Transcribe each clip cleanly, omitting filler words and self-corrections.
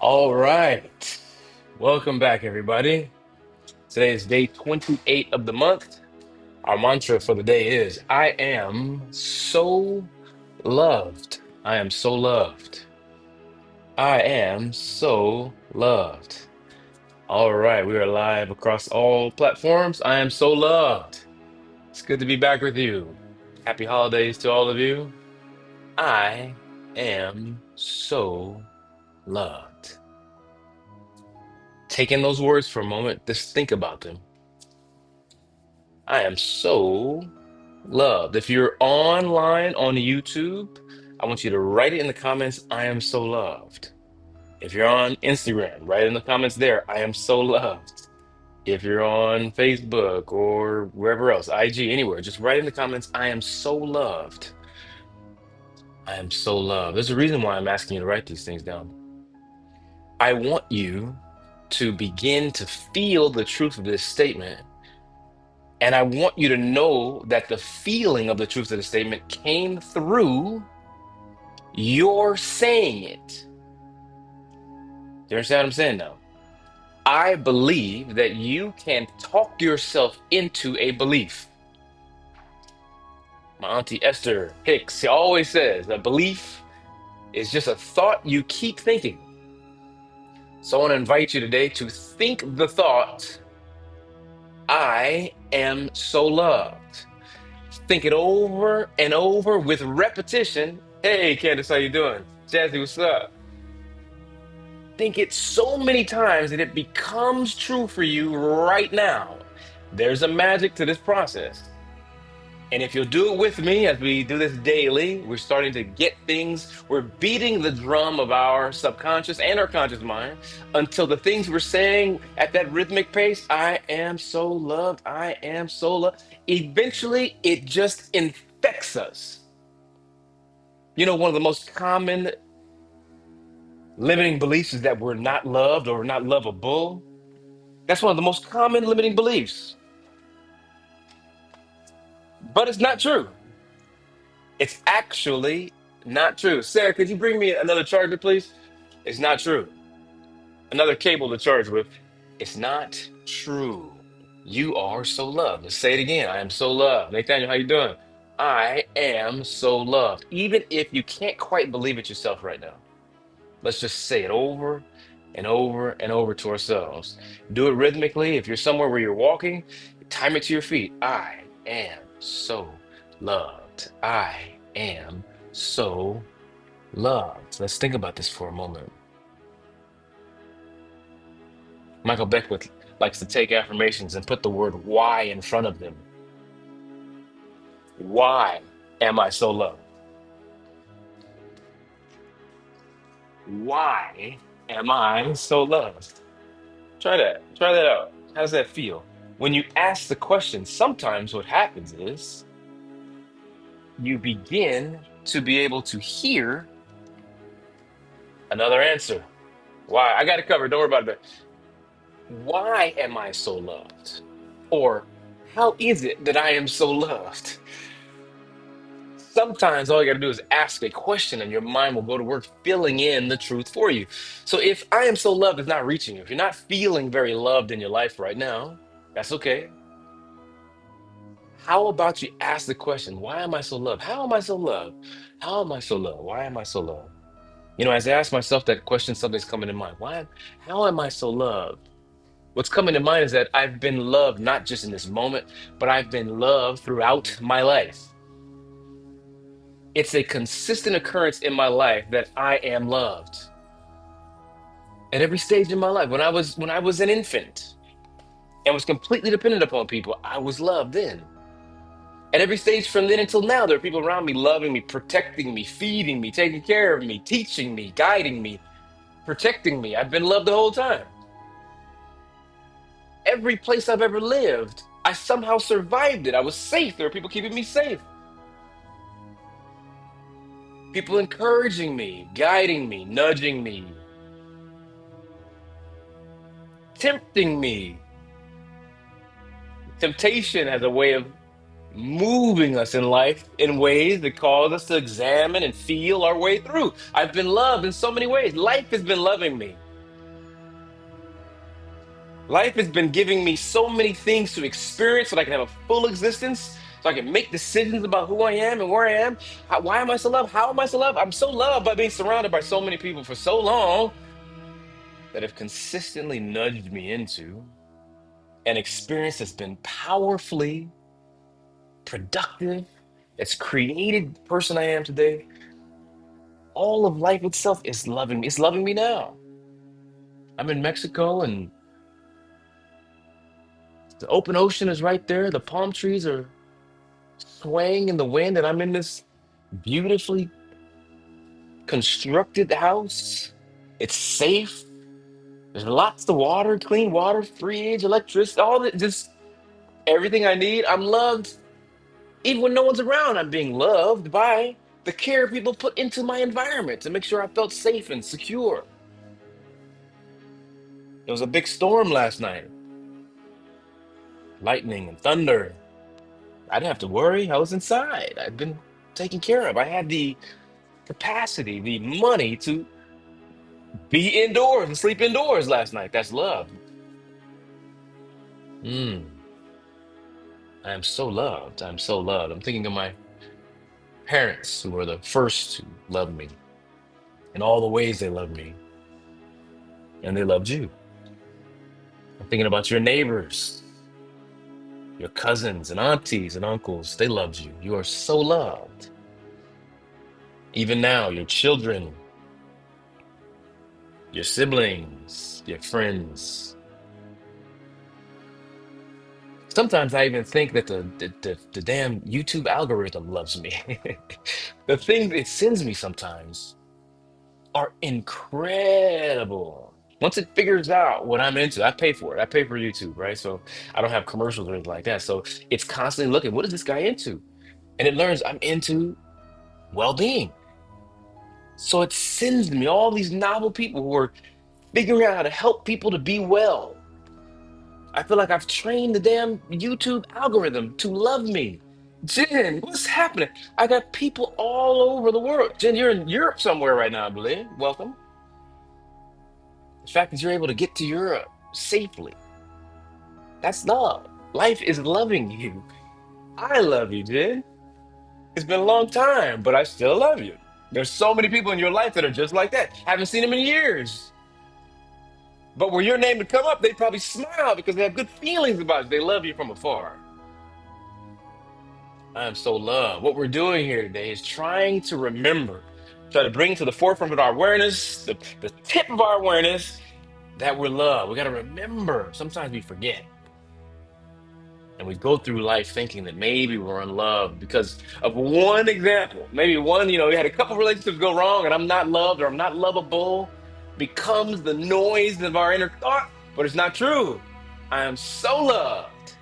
All right. Welcome back, everybody. Today is day 28 of the month. Our mantra for the day is I am so loved. I am so loved. I am so loved. All right. We are live across all platforms. I am so loved. It's good to be back with you. Happy holidays to all of you. I am so loved. Take in those words for a moment. Just think about them. I am so loved. If you're online on YouTube, I want you to write it in the comments. I am so loved. If you're on Instagram, write in the comments there. I am so loved. If you're on Facebook or wherever else, IG, anywhere, just write in the comments. I am so loved. I am so loved. There's a reason why I'm asking you to write these things down. I want you to begin to feel the truth of this statement. And I want you to know that the feeling of the truth of the statement came through your saying it. Do you understand what I'm saying now? I believe that you can talk yourself into a belief. My auntie Esther Hicks always says a belief is just a thought you keep thinking. So I want to invite you today to think the thought, I am so loved. Think it over and over with repetition. Hey, Candace, how you doing? Jazzy, what's up? Think it so many times that it becomes true for you right now. There's a magic to this process. And if you'll do it with me as we do this daily, we're starting to get things, we're beating the drum of our subconscious and our conscious mind until the things we're saying at that rhythmic pace, I am so loved, I am so loved, eventually it just infects us. You know, one of the most common limiting beliefs is that we're not loved or not lovable. That's one of the most common limiting beliefs. But it's not true. It's actually not true. Sarah, could you bring me another charger, please? It's not true. Another cable to charge with. It's not true. You are so loved. Let's say it again. I am so loved. Nathaniel, how you doing? I am so loved. Even if you can't quite believe it yourself right now. Let's just say it over and over and over to ourselves. Do it rhythmically. If you're somewhere where you're walking, time it to your feet. I am so loved. I am so loved. Let's think about this for a moment. Michael Beckwith likes to take affirmations and put the word why in front of them. Why am I so loved? Why am I so loved? Try that. Try that out. How does that feel? When you ask the question, sometimes what happens is you begin to be able to hear another answer. Why? I got it covered. Don't worry about it. Why am I so loved? Or how is it that I am so loved? Sometimes all you got to do is ask a question and your mind will go to work filling in the truth for you. So if I am so loved is not reaching you, if you're not feeling very loved in your life right now, that's okay. How about you ask the question, why am I so loved? How am I so loved? How am I so loved? Why am I so loved? You know, as I ask myself that question, something's coming to mind. How am I so loved? What's coming to mind is that I've been loved not just in this moment, but I've been loved throughout my life. It's a consistent occurrence in my life that I am loved. At every stage in my life, when I was an infant and was completely dependent upon people, I was loved then. At every stage from then until now, there are people around me loving me, protecting me, feeding me, taking care of me, teaching me, guiding me, protecting me. I've been loved the whole time. Every place I've ever lived, I somehow survived it. I was safe. There were people keeping me safe. People encouraging me, guiding me, nudging me, tempting me. Temptation has a way of moving us in life in ways that cause us to examine and feel our way through. I've been loved in so many ways. Life has been loving me. Life has been giving me so many things to experience so that I can have a full existence, so I can make decisions about who I am and where I am. Why am I so loved? How am I so loved? I'm so loved by being surrounded by so many people for so long that have consistently nudged me into an experience that's been powerfully productive, that's created the person I am today. All of life itself is loving me. It's loving me now. I'm in Mexico and the open ocean is right there. The palm trees are swaying in the wind, and I'm in this beautifully constructed house. It's safe. There's lots of water, clean water, fridge, electricity, all that, just everything I need. I'm loved. Even when no one's around, I'm being loved by the care people put into my environment to make sure I felt safe and secure. There was a big storm last night, lightning and thunder. I didn't have to worry. I was inside. I'd been taken care of. I had the capacity, the money to be indoors and sleep indoors last night. That's love. Mm, I am so loved. I'm so loved. I'm thinking of my parents who were the first to love me in all the ways they loved me, and they loved you. I'm thinking about your neighbors, your cousins and aunties and uncles. They loved you. You are so loved. Even now, your children, your siblings, your friends. Sometimes I even think that the damn YouTube algorithm loves me. The things it sends me sometimes are incredible. Once it figures out what I'm into, I pay for it. I pay for YouTube, right? So I don't have commercials or anything like that. So it's constantly looking, what is this guy into? And it learns I'm into well-being. So it sends me all these novel people who are figuring out how to help people to be well. I feel like I've trained the damn YouTube algorithm to love me. Jen, what's happening? I got people all over the world. Jen, you're in Europe somewhere right now, I believe. Welcome. The fact that you're able to get to Europe safely, that's love. Life is loving you. I love you, Jen. It's been a long time, but I still love you. There's so many people in your life that are just like that. Haven't seen them in years. But were your name to come up, they'd probably smile because they have good feelings about you. They love you from afar. I am so loved. What we're doing here today is trying to remember, try to bring to the forefront of our awareness, the tip of our awareness, that we're loved. We got to remember. Sometimes we forget. And we go through life thinking that maybe we're unloved because of one example. Maybe one, we had a couple relationships go wrong and I'm not loved or I'm not lovable becomes the noise of our inner thought, but it's not true. I am so loved.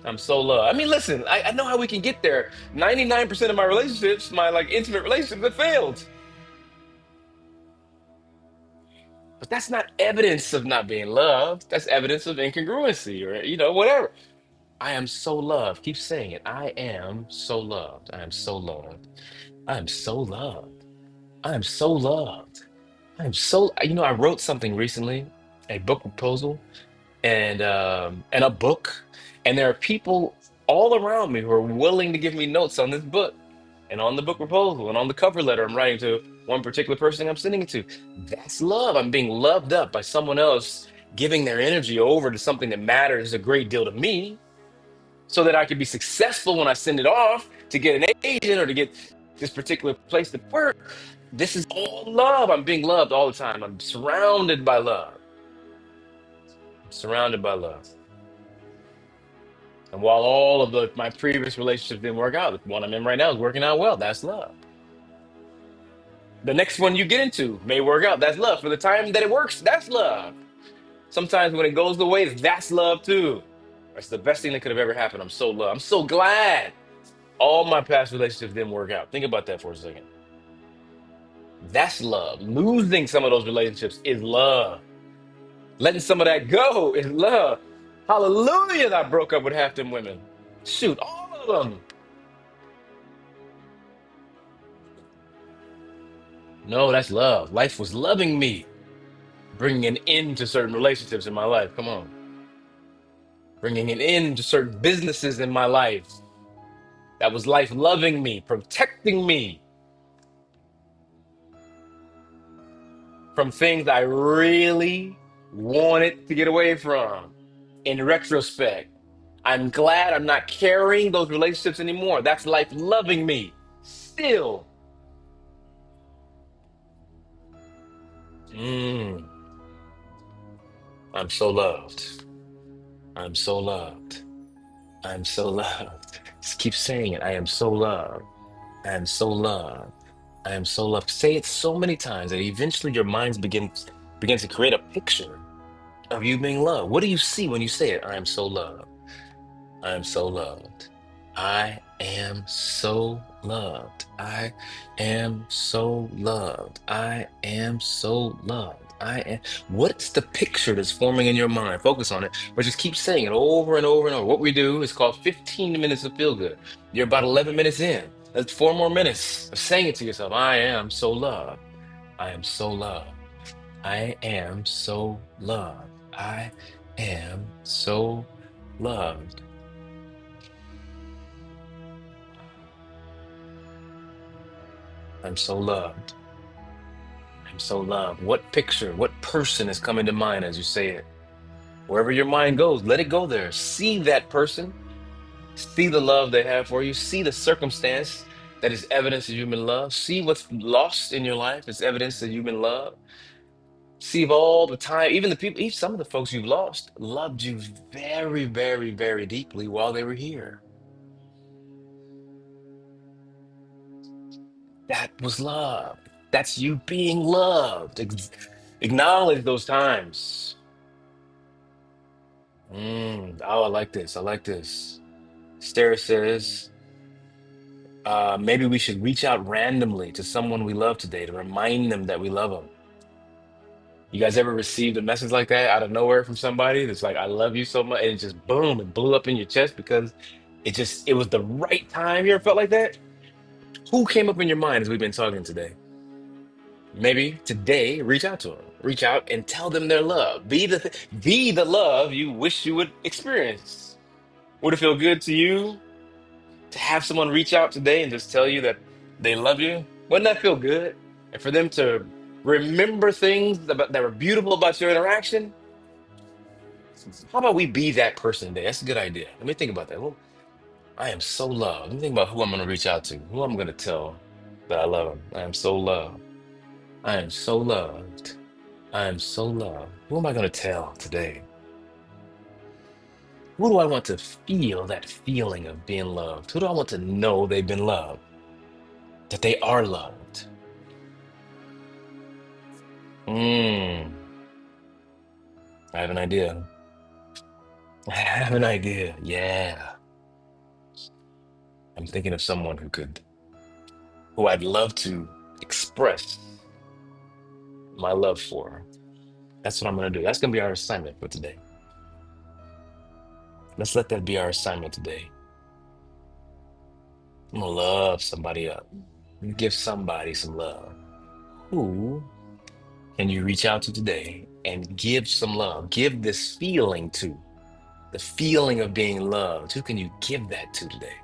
I'm so loved. I mean, listen, I know how we can get there. 99% of my relationships, my like intimate relationships have failed. But that's not evidence of not being loved. That's evidence of incongruency or, whatever. I am so loved. Keep saying it. I am so loved. I am so loved. I am so loved. I am so loved. I am so, I wrote something recently, a book proposal and a book, and there are people all around me who are willing to give me notes on this book and on the book proposal and on the cover letter I'm writing to one particular person I'm sending it to. That's love. I'm being loved up by someone else giving their energy over to something that matters a great deal to me so that I can be successful when I send it off to get an agent or to get this particular place to work. This is all love. I'm being loved all the time. I'm surrounded by love. I'm surrounded by love. And while all of my previous relationships didn't work out, the one I'm in right now is working out well. That's love. The next one you get into may work out. That's love. For the time that it works, that's love. Sometimes when it goes the way, that's love too. That's the best thing that could have ever happened. I'm so loved. I'm so glad all my past relationships didn't work out. Think about that for a second. That's love. Losing some of those relationships is love. Letting some of that go is love. Hallelujah that I broke up with half them women. Shoot, all of them. No, that's love. Life was loving me. bringing an end to certain relationships in my life. Come on. Bringing an end to certain businesses in my life that was life loving me, protecting me from things I really wanted to get away from. In retrospect, I'm glad I'm not carrying those relationships anymore. That's life loving me. Still. Mm, I'm so loved. I'm so loved. I'm so loved. Just keep saying it. I am so loved. I am so loved. I am so loved. Say it so many times that eventually your mind begins to create a picture of you being loved. What do you see when you say it? I am so loved. I am so loved. I am so loved. I am so loved. I am so loved. I am. What's the picture that's forming in your mind? Focus on it, but just keep saying it over and over and over. What we do is called 15 minutes of feel good. You're about 11 minutes in. That's 4 more minutes of saying it to yourself. I am so loved. I am so loved. I am so loved. I am so loved. I'm so loved. I'm so loved. What picture, what person is coming to mind as you say it? Wherever your mind goes, let it go there. See that person. See the love they have for you. See the circumstance that is evidence that you've been loved. See what's lost in your life is evidence that you've been loved. See if all the time, even the people, even some of the folks you've lost loved you very, very, very deeply while they were here. That was love. That's you being loved. Acknowledge those times. Oh, I like this. I like this. Stara says, maybe we should reach out randomly to someone we love today to remind them that we love them. You guys ever received a message like that out of nowhere from somebody that's like, I love you so much, and it just boom, it blew up in your chest because it was the right time. You ever felt like that? Who came up in your mind as we've been talking today? Maybe today, reach out to them. Reach out and tell them their love. Be the love you wish you would experience. Would it feel good to you to have someone reach out today and just tell you that they love you? Wouldn't that feel good? And for them to remember things that were beautiful about your interaction? How about we be that person today? That's a good idea. Let me think about that. Well, I am so loved. Let me think about who I'm going to reach out to, who I'm going to tell that I love them. I am so loved. I am so loved. I am so loved. Who am I going to tell today? Who do I want to feel that feeling of being loved? Who do I want to know they've been loved? That they are loved? Mm, I have an idea. I have an idea. Yeah. I'm thinking of someone who I'd love to express my love for. That's what I'm going to do. That's going to be our assignment for today. Let's let that be our assignment today. I'm going to love somebody up. Give somebody some love. Who can you reach out to today and give some love? Give this feeling to, the feeling of being loved. Who can you give that to today?